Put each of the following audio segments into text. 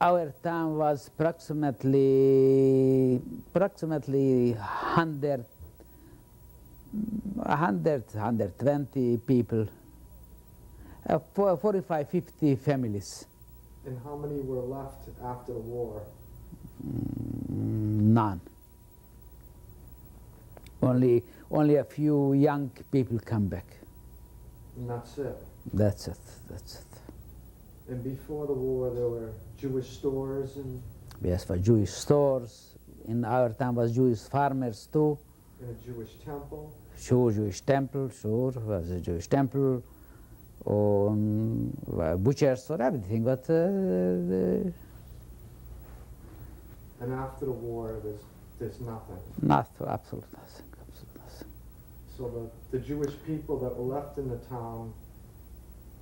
Our town was approximately 120 people, 45, 50 families. And how many were left after the war? None. Only a few young people come back. And that's it? That's it, that's it. And before the war, there were Jewish stores and... Yes, for Jewish stores. In our town was Jewish farmers too. And a Jewish temple? Sure, Jewish temple, sure, was a Jewish temple. Butcher store, everything, but... And after the war, there's nothing? Nothing, absolutely nothing, absolutely nothing. So the Jewish people that were left in the town,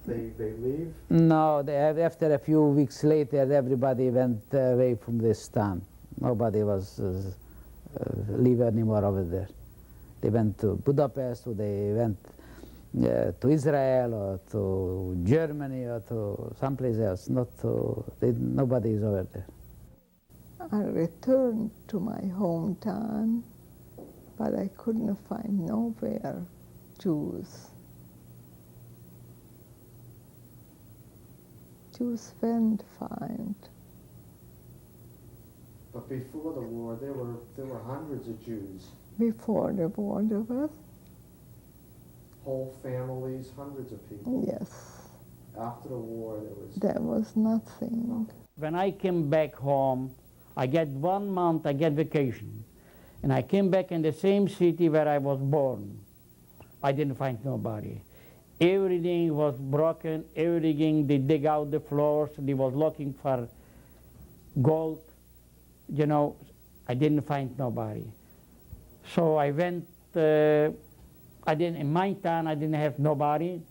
they leave? No, after a few weeks later, everybody went away from this town. Nobody was live anymore over there. They went to Budapest, or they went to Israel, or to Germany, or to someplace else. Nobody is over there. I returned to my hometown, but I couldn't find nowhere Jews. Jews weren't found. But before the war, there were hundreds of Jews. Before the war, there was? Whole families, hundreds of people. Yes. After the war, there was nothing. When I came back home, I get 1 month, I get vacation. And I came back in the same city where I was born. I didn't find nobody. Everything was broken, everything, they dig out the floors, they was looking for gold. You know, I didn't find nobody. So I went, in my town I didn't have nobody.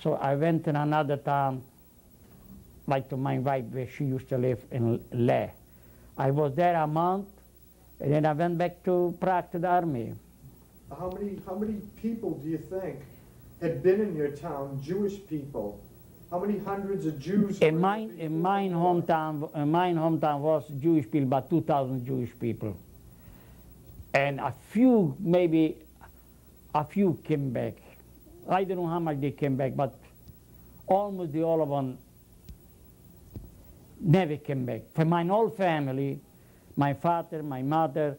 So I went in another town, like to my wife where she used to live in Luh. I was there a month, and then I went back to Prague to the army. How many people do you think had been in your town, Jewish people? How many hundreds of Jews? In my hometown was Jewish people, about 2,000 Jewish people, and maybe a few came back. I don't know how much they came back, but almost all of them never came back. For my whole family, my father, my mother,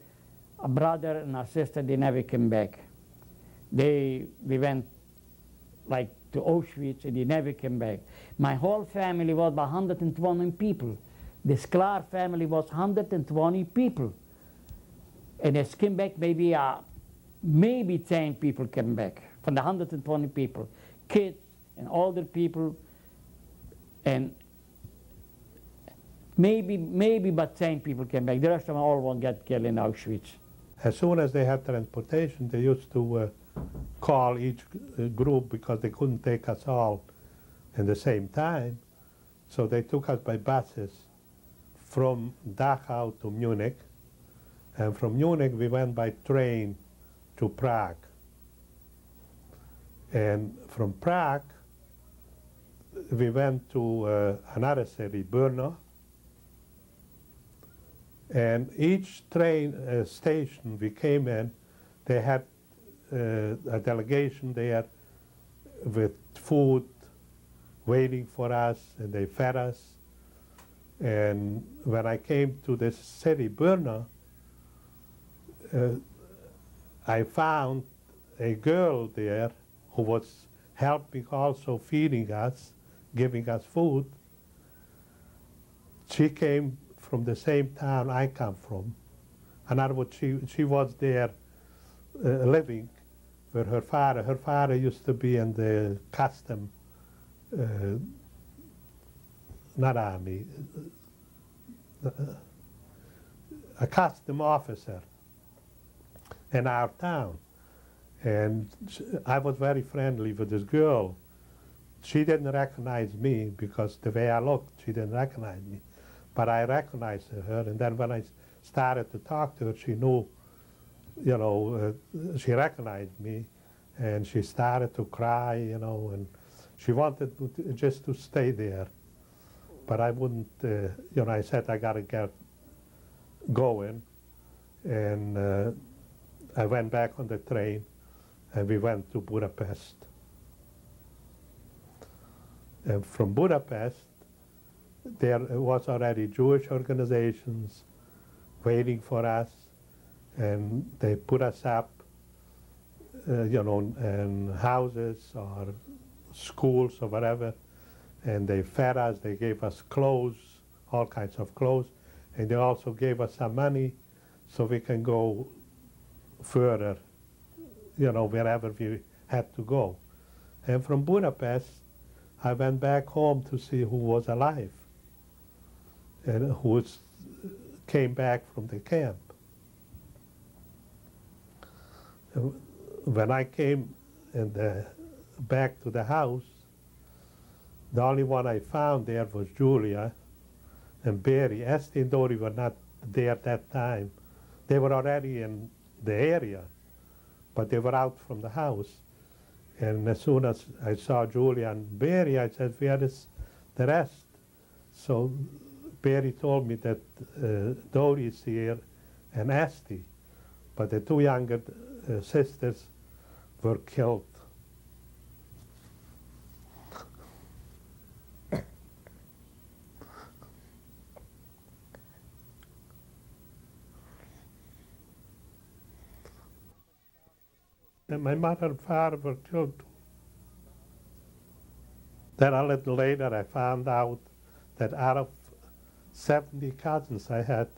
a brother and a sister, they never came back. We went like to Auschwitz, and they never came back. My whole family was about 120 people. The Sklar family was 120 people. And they came back, maybe 10 people came back from the 120 people. Kids and older people, and maybe about 10 people came back. The rest of them all won't get killed in Auschwitz. As soon as they had transportation, they used to call each group, because they couldn't take us all in the same time. So they took us by buses from Dachau to Munich. And from Munich, we went by train to Prague. And from Prague, we went to another city, Brno. And each train station we came in, they had a delegation there with food waiting for us, and they fed us. And when I came to this city, Brno, I found a girl there who was helping, also feeding us, giving us food. She came from the same town I come from. In other words, she was there living with her father. Her father used to be in the custom, not army, a custom officer in our town. And I was very friendly with this girl. She didn't recognize me because the way I looked, she didn't recognize me. But I recognized her, and then when I started to talk to her, she knew, you know, she recognized me, and she started to cry, you know, and she wanted just to stay there. but I wouldn't, I said I got to get going. And I went back on the train, and we went to Budapest. And from Budapest, there was already Jewish organizations waiting for us, and they put us up, in houses or schools or whatever, and they fed us, they gave us clothes, all kinds of clothes, and they also gave us some money so we can go further, wherever we had to go. And from Budapest, I went back home to see who was alive and who came back from the camp. When I came back to the house, the only one I found there was Julia and Barry. Esther and Dory were not there at that time. They were already in the area, but they were out from the house. And as soon as I saw Julia and Barry, I said, where is the rest? So Barry told me that Dory is here and Esther, but the two younger sisters were killed. And my mother and father were killed. Then a little later I found out that out of 70 cousins I had,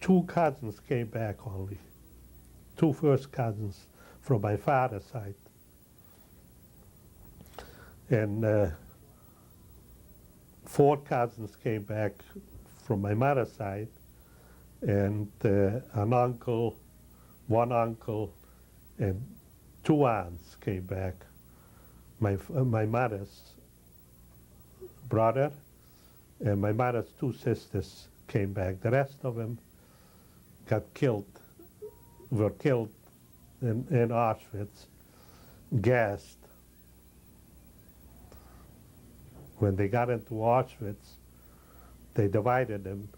2 cousins came back only. 2 first cousins from my father's side. And 4 cousins came back from my mother's side, and an uncle, 1 uncle, and 2 aunts came back. My mother's brother and my mother's 2 sisters came back. The rest of them were killed in Auschwitz, gassed. When they got into Auschwitz, they divided them,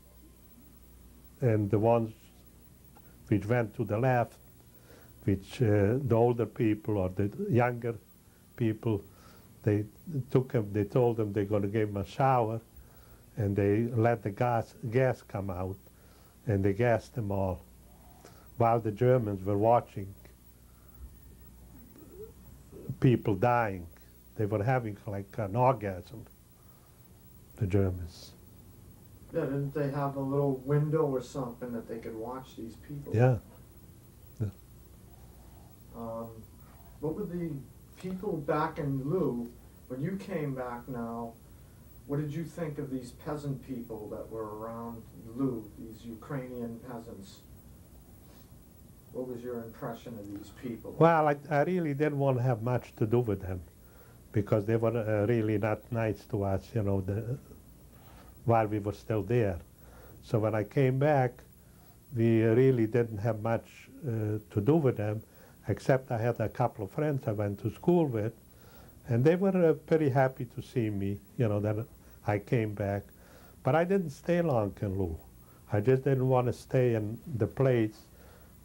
and the ones which went to the left, which the older people or the younger people, they took them, they told them they're going to give them a shower, and they let the gas come out, and they gassed them all, while the Germans were watching people dying. They were having like an orgasm, the Germans. Yeah, didn't they have a little window or something that they could watch these people? Yeah. What were the people back in Luh, when you came back now, what did you think of these peasant people that were around Luh, these Ukrainian peasants? What was your impression of these people? Well, I really didn't want to have much to do with them, because they were really not nice to us, while we were still there. So when I came back, we really didn't have much to do with them, except I had a couple of friends I went to school with, and they were pretty happy to see me, that I came back. But I didn't stay long in Luh. I just didn't want to stay in the place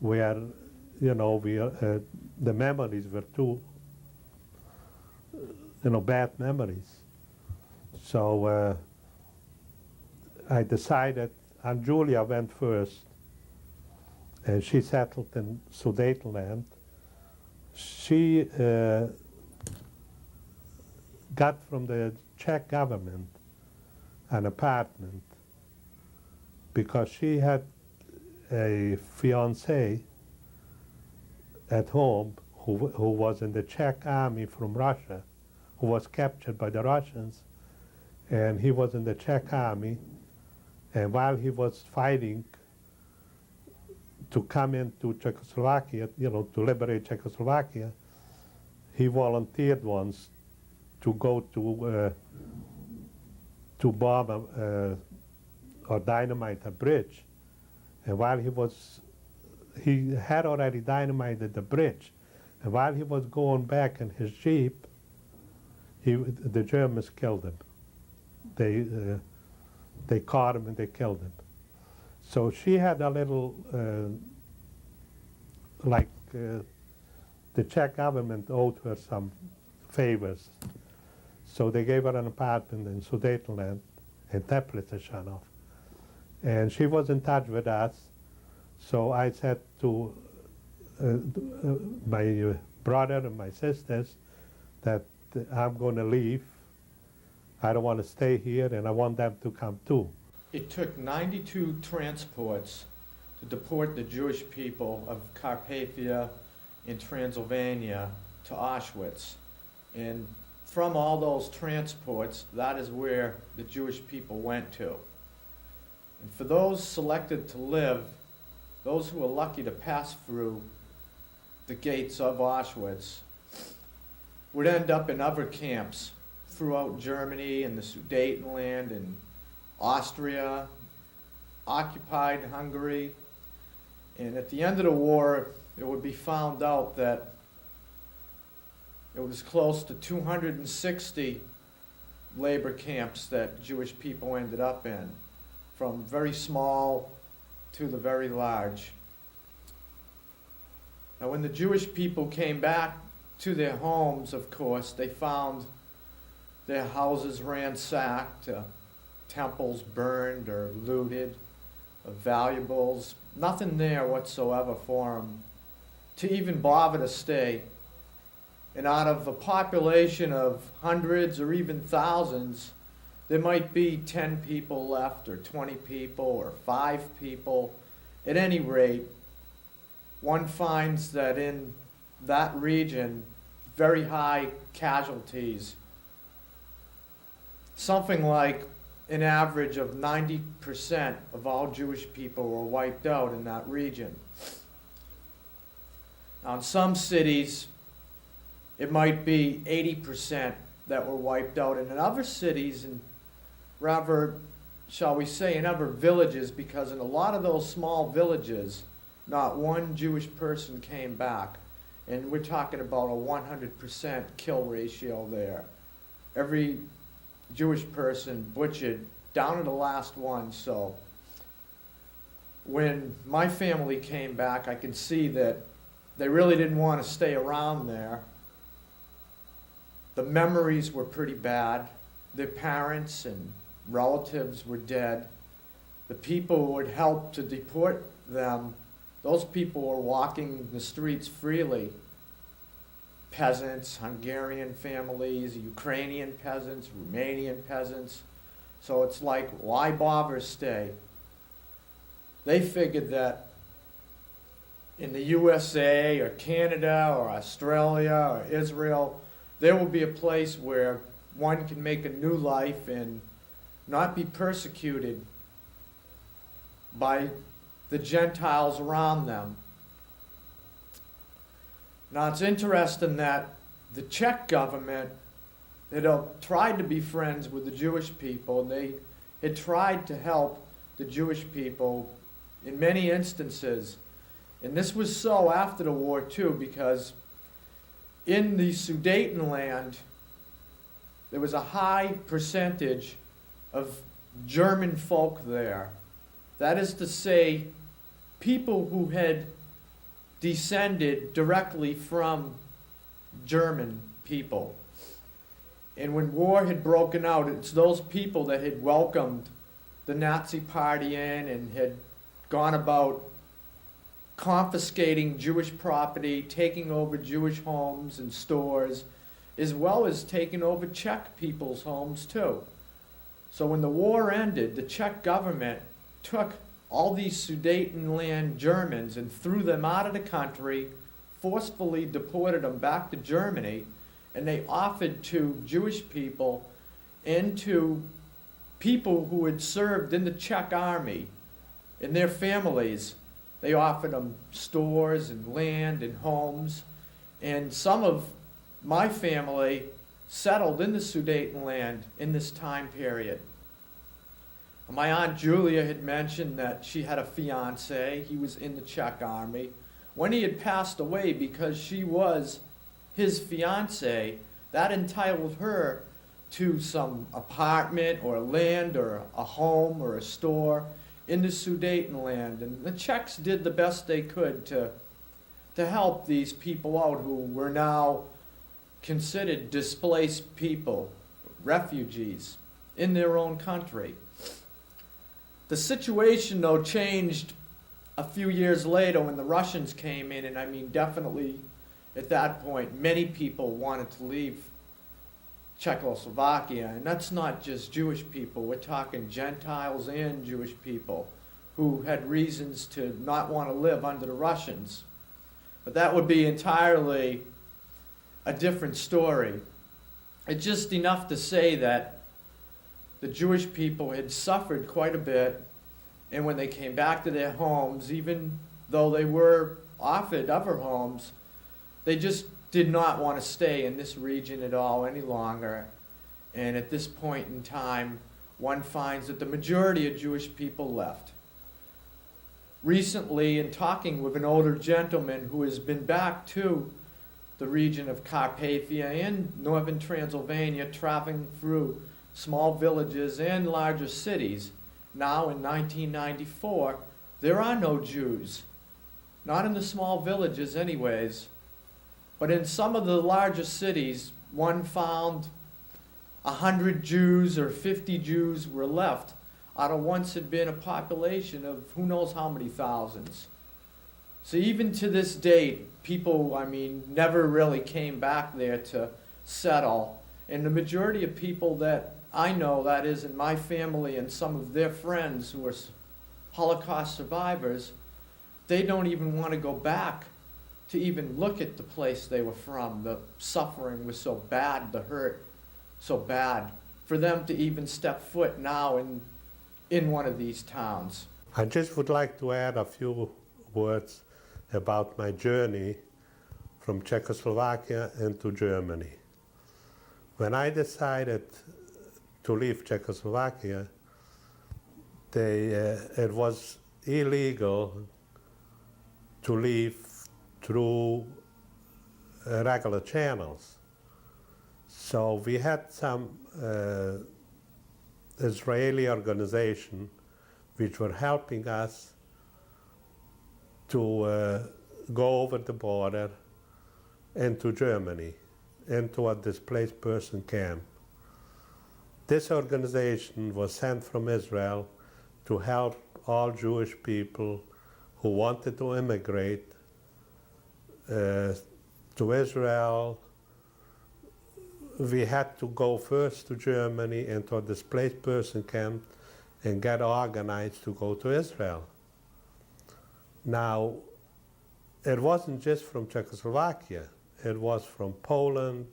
where, the memories were too, bad memories. So I decided, and Julia went first, and she settled in Sudetenland. She got from the Czech government an apartment because she had a fiancé at home who was in the Czech army from Russia, who was captured by the Russians, and he was in the Czech army, and while he was fighting to come into Czechoslovakia, to liberate Czechoslovakia, he volunteered once to go to bomb or dynamite a bridge. And while he had already dynamited the bridge, and while he was going back in his jeep, the Germans killed him. they caught him and they killed him. So she had a little, the Czech government owed her some favors. So they gave her an apartment in Sudetenland in Teplitsa. And she was in touch with us. So I said to my brother and my sisters that I'm going to leave. I don't want to stay here, and I want them to come too. It took 92 transports to deport the Jewish people of Carpathia in Transylvania to Auschwitz. And from all those transports, that is where the Jewish people went to. And for those selected to live, those who were lucky to pass through the gates of Auschwitz, would end up in other camps throughout Germany and the Sudetenland and Austria, occupied Hungary. And at the end of the war, it would be found out that it was close to 260 labor camps that Jewish people ended up in, from very small to the very large. Now, when the Jewish people came back to their homes, of course, they found their houses ransacked, temples burned or looted, valuables, nothing there whatsoever for them to even bother to stay. And out of a population of hundreds or even thousands, there might be 10 people left, or 20 people, or 5 people. At any rate, one finds that in that region, very high casualties. Something like an average of 90% of all Jewish people were wiped out in that region. Now, in some cities, it might be 80% that were wiped out. And in other cities, and rather, shall we say, in other villages, because in a lot of those small villages, not one Jewish person came back. And we're talking about a 100% kill ratio there. Every Jewish person butchered down to the last one. So when my family came back, I could see that they really didn't want to stay around there. The memories were pretty bad. Their parents and relatives were dead. The people who had helped to deport them, those people were walking the streets freely. Peasants, Hungarian families, Ukrainian peasants, Romanian peasants. So it's like, why bother stay? They figured that in the USA or Canada or Australia or Israel, there will be a place where one can make a new life and not be persecuted by the Gentiles around them. Now, it's interesting that the Czech government had tried to be friends with the Jewish people. They had tried to help the Jewish people in many instances. And this was so after the war, too, because in the Sudetenland, there was a high percentage of German folk there. That is to say, people who had descended directly from German people. And when war had broken out, it's those people that had welcomed the Nazi Party in and had gone about confiscating Jewish property, taking over Jewish homes and stores, as well as taking over Czech people's homes too. So when the war ended, the Czech government took all these Sudetenland Germans and threw them out of the country, forcefully deported them back to Germany, and they offered to Jewish people and to people who had served in the Czech army and their families, they offered them stores and land and homes. And some of my family settled in the Sudetenland in this time period. My Aunt Julia had mentioned that she had a fiancé. He was in the Czech army. When he had passed away, because she was his fiancé, that entitled her to some apartment or land or a home or a store in the Sudetenland. And the Czechs did the best they could to help these people out who were now considered displaced people, refugees, in their own country. The situation, though, changed a few years later when the Russians came in, and I mean, definitely at that point, many people wanted to leave Czechoslovakia, and that's not just Jewish people. We're talking Gentiles and Jewish people who had reasons to not want to live under the Russians. But that would be entirely a different story. It's just enough to say that the Jewish people had suffered quite a bit, and when they came back to their homes, even though they were offered other homes, they just did not want to stay in this region at all any longer. And at this point in time, one finds that the majority of Jewish people left. Recently, in talking with an older gentleman who has been back to the region of Carpathia and northern Transylvania, traveling through small villages and larger cities, now in 1994, there are no Jews. Not in the small villages anyways. But in some of the larger cities, one found 100 Jews or 50 Jews were left out of once had been a population of who knows how many thousands. So even to this date, people, I mean, never really came back there to settle. And the majority of people that I know, that is in my family and some of their friends who are Holocaust survivors, they don't even want to go back to even look at the place they were from. The suffering was so bad, the hurt so bad, for them to even step foot now in one of these towns. I just would like to add a few words about my journey from Czechoslovakia into Germany. When I decided to leave Czechoslovakia, it was illegal to leave through regular channels. So we had some Israeli organization which were helping us to go over the border into Germany, into a displaced person camp. This organization was sent from Israel to help all Jewish people who wanted to immigrate to Israel. We had to go first to Germany and to a displaced person camp and get organized to go to Israel. Now, it wasn't just from Czechoslovakia. It was from Poland,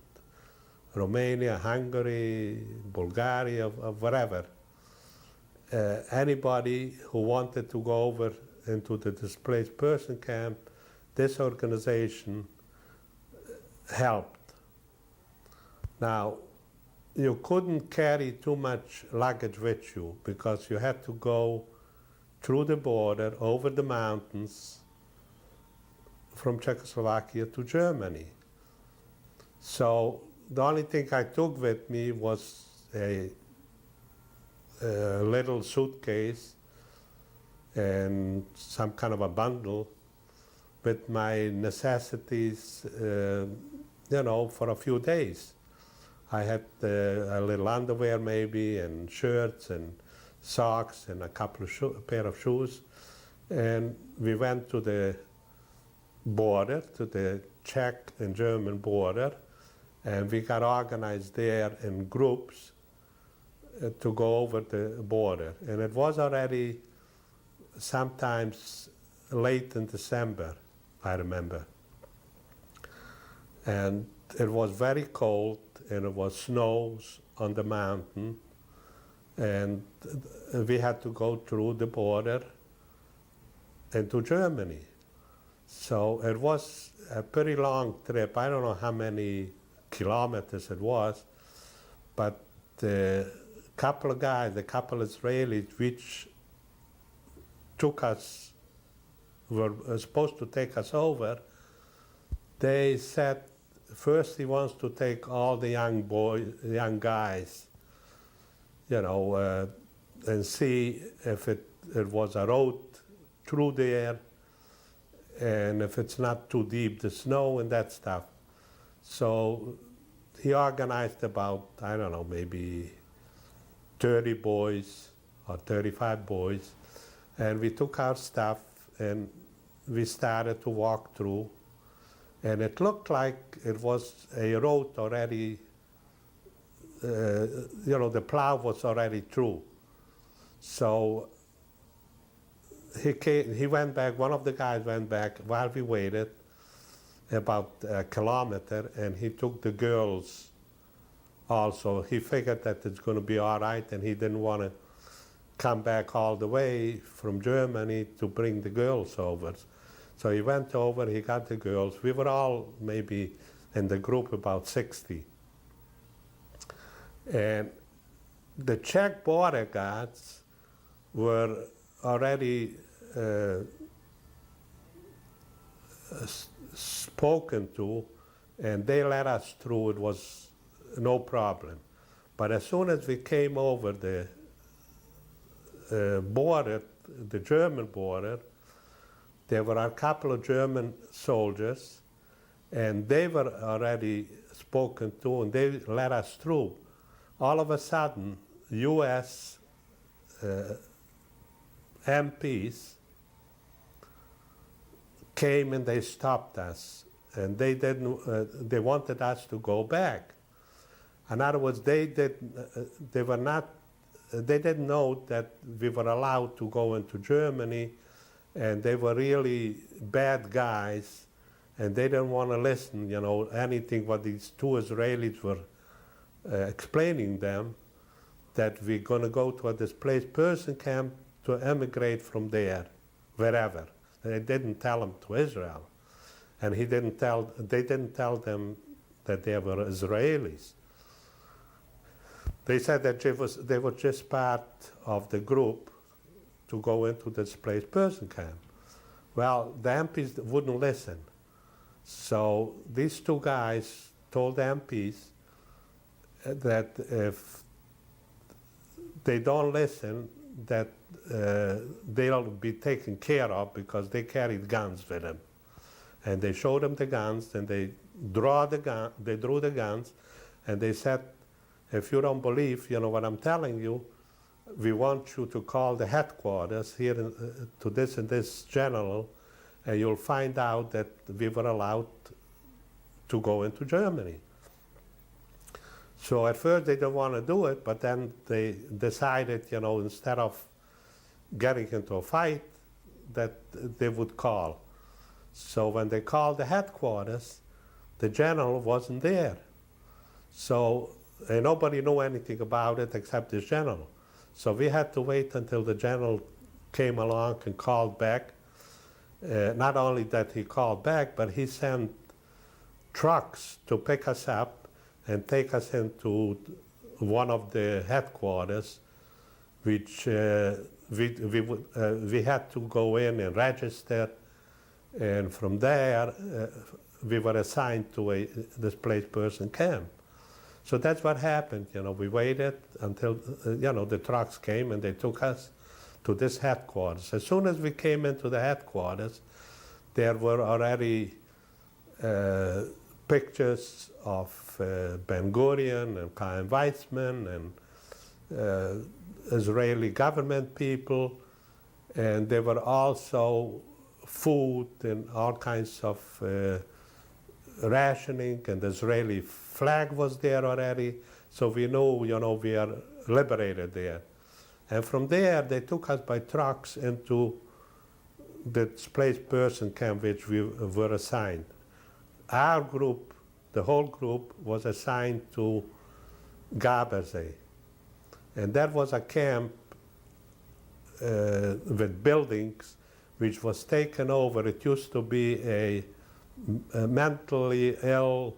Romania, Hungary, Bulgaria, wherever. Anybody who wanted to go over into the displaced person camp, this organization helped. Now, you couldn't carry too much luggage with you because you had to go through the border, over the mountains, from Czechoslovakia to Germany. So the only thing I took with me was a little suitcase and some kind of a bundle with my necessities, for a few days. I had a little underwear maybe, and shirts and socks and a pair of shoes. And we went to the border, to the Czech and German border, and we got organized there in groups to go over the border. And it was already sometimes late in December, I remember. And it was very cold, and it was snows on the mountain, and we had to go through the border into Germany. So it was a pretty long trip. I don't know how many kilometers it was, but a couple of guys, a couple of Israelis, which were supposed to take us over, they said, first he wants to take all the young guys, and see if it was a road through there, and if it's not too deep, the snow and that stuff. So he organized about, I don't know, maybe 30 boys or 35 boys, and we took our stuff and we started to walk through, and it looked like it was a road already, the plow was already through. So he went back, one of the guys went back while we waited about a kilometer, and he took the girls also. He figured that it's going to be all right, and he didn't want to come back all the way from Germany to bring the girls over. So he went over, he got the girls. We were all maybe in the group about 60. And the Czech border guards were already spoken to, and they let us through. It was no problem. But as soon as we came over the border, the German border, there were a couple of German soldiers, and they were already spoken to, and they let us through. All of a sudden, U.S. MPs came and they stopped us, and they wanted us to go back. In other words, they didn't know that we were allowed to go into Germany, and they were really bad guys, and they didn't want to listen, anything what these two Israelis were explaining them, that we're going to go to a displaced person camp to emigrate from there, wherever. They didn't tell them to Israel, and they didn't tell them that they were Israelis. They said that they were just part of the group to go into the displaced person camp. Well, the MPs wouldn't listen. So these two guys told the MPs that if they don't listen, that they'll be taken care of, because they carried guns with them. And they showed them the guns, and they drew the guns, and they said, if you don't believe, what I'm telling you, we want you to call the headquarters here to this and this general, and you'll find out that we were allowed to go into Germany. So at first they didn't want to do it, but then they decided, instead of getting into a fight, that they would call. So when they called the headquarters, the general wasn't there. So nobody knew anything about it except this general. So we had to wait until the general came along and called back. Not only that he called back, but he sent trucks to pick us up and take us into one of the headquarters, which we had to go in and register, and from there we were assigned to a displaced person camp. So that's what happened. We waited until the trucks came and they took us to this headquarters. As soon as we came into the headquarters, there were already pictures of Ben-Gurion and Chaim Weizmann and Israeli government people, and there were also food and all kinds of rationing, and the Israeli flag was there already, so we knew, we are liberated there. And from there, they took us by trucks into the displaced person camp, which we were assigned. Our group, the whole group, was assigned to Gabazay. And that was a camp with buildings which was taken over. It used to be a mentally ill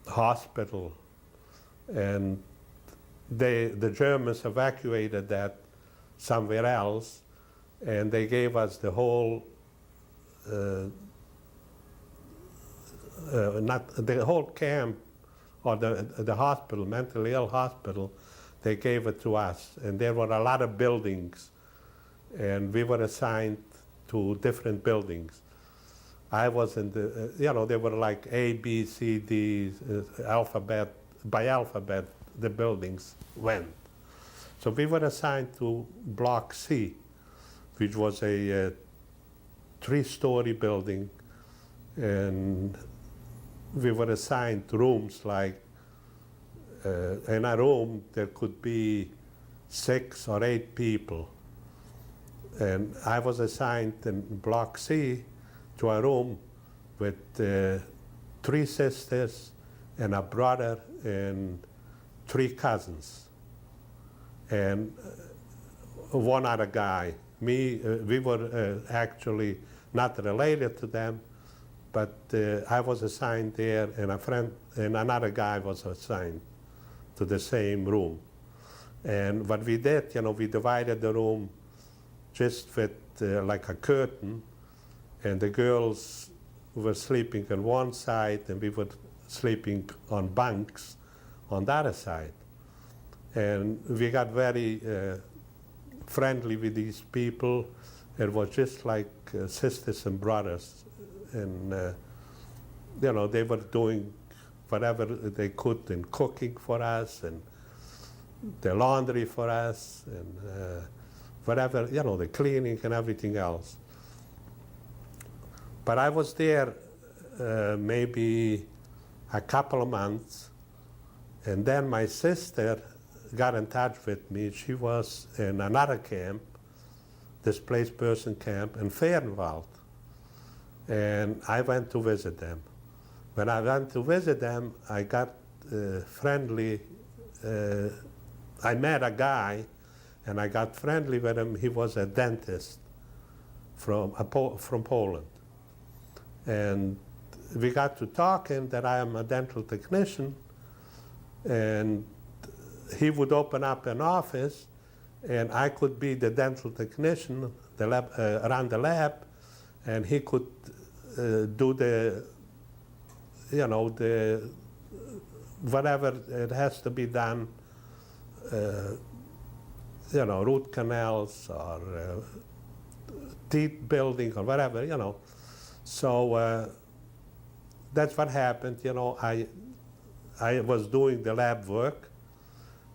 hospital, and the Germans evacuated that somewhere else, and they gave us the whole not the whole camp or the hospital, mentally ill hospital, they gave it to us. And there were a lot of buildings, and we were assigned to different buildings. I was in the, they were like A, B, C, D, alphabet, by alphabet, the buildings went. So we were assigned to Block C, which was a 3-story building, and we were assigned rooms like, in a room there could be 6 or 8 people. And I was assigned in Block C to a room with 3 sisters and a brother and 3 cousins. And one other guy. We were actually not related to them, but I was assigned there, and a friend and another guy was assigned to the same room. And what we did, we divided the room just with like a curtain, and the girls were sleeping on one side, and we were sleeping on bunks on the other side. And we got very friendly with these people. It was just like sisters and brothers. And, they were doing whatever they could in cooking for us, and the laundry for us, and whatever, the cleaning and everything else. But I was there maybe a couple of months, and then my sister got in touch with me. She was in another camp, displaced person camp in Fehrenwald, and I went to visit them. When I went to visit them, I got friendly. I met a guy, and I got friendly with him. He was a dentist from Poland. And we got to talking that I am a dental technician, and he would open up an office, and I could be the dental technician, the lab, run the lab, and he could do the, the whatever it has to be done, root canals or teeth building or whatever, So that's what happened, I was doing the lab work,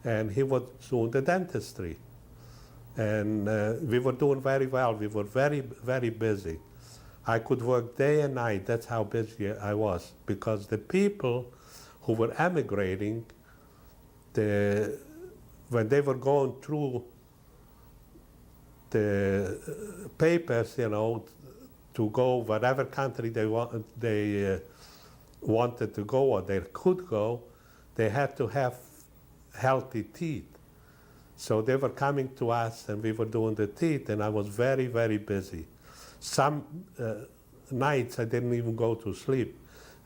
and he was doing the dentistry. And we were doing very well. We were very, very busy. I could work day and night. That's how busy I was, because the people who were emigrating, when they were going through the papers, to go whatever country they wanted to go or they could go, they had to have healthy teeth. So they were coming to us, and we were doing the teeth, and I was very, very busy. Some nights I didn't even go to sleep,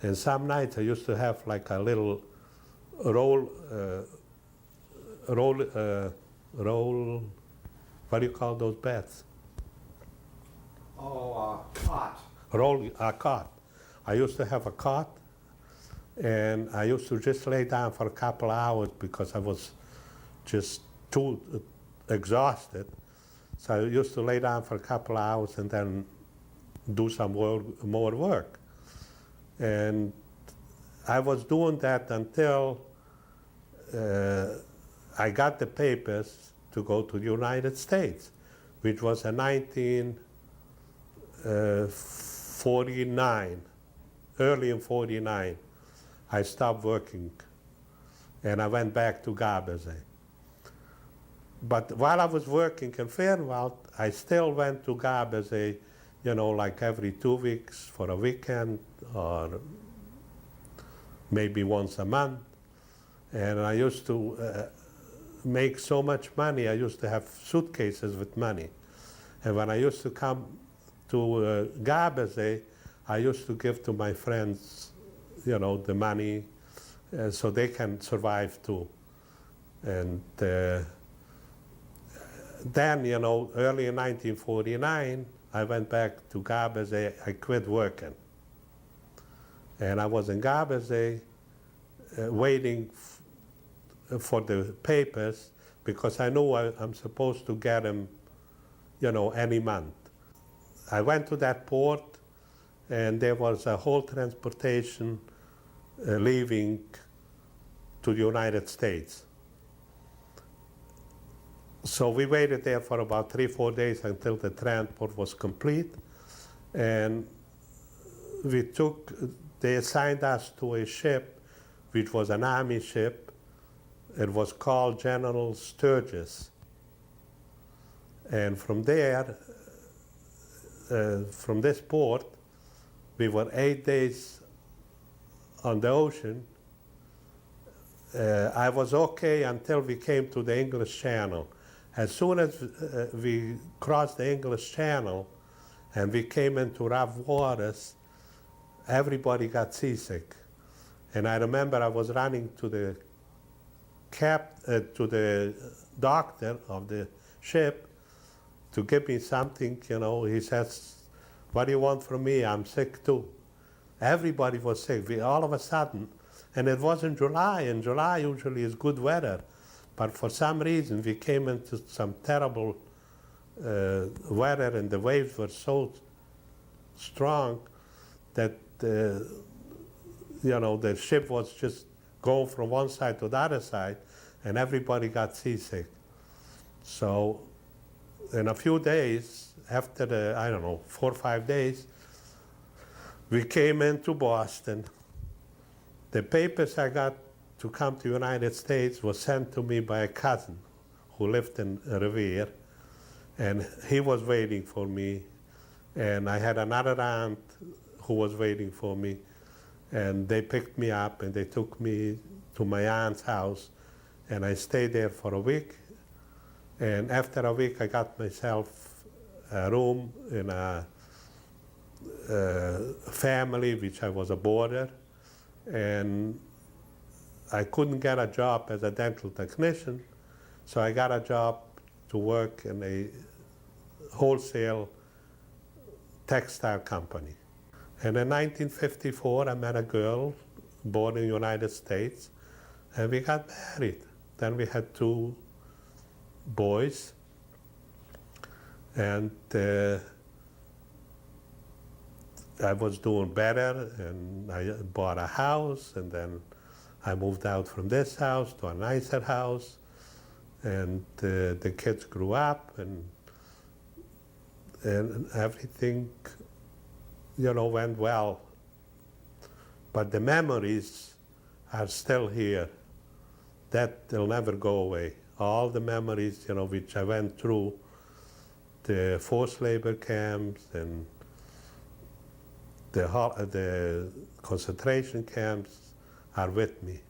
and some nights I used to have like a little roll, what do you call those beds? Oh, cot. A cot. I used to have a cot, and I used to just lay down for a couple of hours because I was just too exhausted. So I used to lay down for a couple of hours and then do some more work. And I was doing that until I got the papers to go to the United States, which was in 1949, early in 49. I stopped working, and I went back to Garbeze. But while I was working in Fehrenwald, I still went to Garbeze, like every 2 weeks for a weekend, or maybe once a month. And I used to make so much money. I used to have suitcases with money. And when I used to come to Garbeze, I used to give to my friends, the money so they can survive too. And then, early in 1949, I went back to Garbeze. I quit working. And I was in Garbage waiting for the papers because I knew I'm supposed to get them, any month. I went to that port, and there was a whole transportation leaving to the United States. So we waited there for about 3-4 days until the transport was complete, and they assigned us to a ship, which was an army ship. It was called General Sturgis. And from there, from this port, we were 8 days on the ocean. I was okay until we came to the English Channel. As soon as we crossed the English Channel and we came into rough waters, everybody got seasick. And I remember I was running to the doctor of the ship to give me something, He says, "What do you want from me? I'm sick too." Everybody was sick. All of a sudden, and it was in July, and July usually is good weather, but for some reason we came into some terrible weather, and the waves were so strong that the ship was just going from one side to the other side, and everybody got seasick. So in a few days, after 4 or 5 days, we came into Boston. The papers I got to come to the United States was sent to me by a cousin who lived in Revere, and he was waiting for me. And I had another aunt who was waiting for me, and they picked me up and they took me to my aunt's house, and I stayed there for a week. And after a week, I got myself a room in a family, which I was a boarder, and I couldn't get a job as a dental technician, so I got a job to work in a wholesale textile company. And in 1954, I met a girl born in the United States, and we got married. Then we had 2 boys, and I was doing better, and I bought a house, and then I moved out from this house to a nicer house, and the kids grew up, and everything, went well. But the memories are still here. They'll never go away. All the memories, which I went through, the forced labor camps and the concentration camps are with me.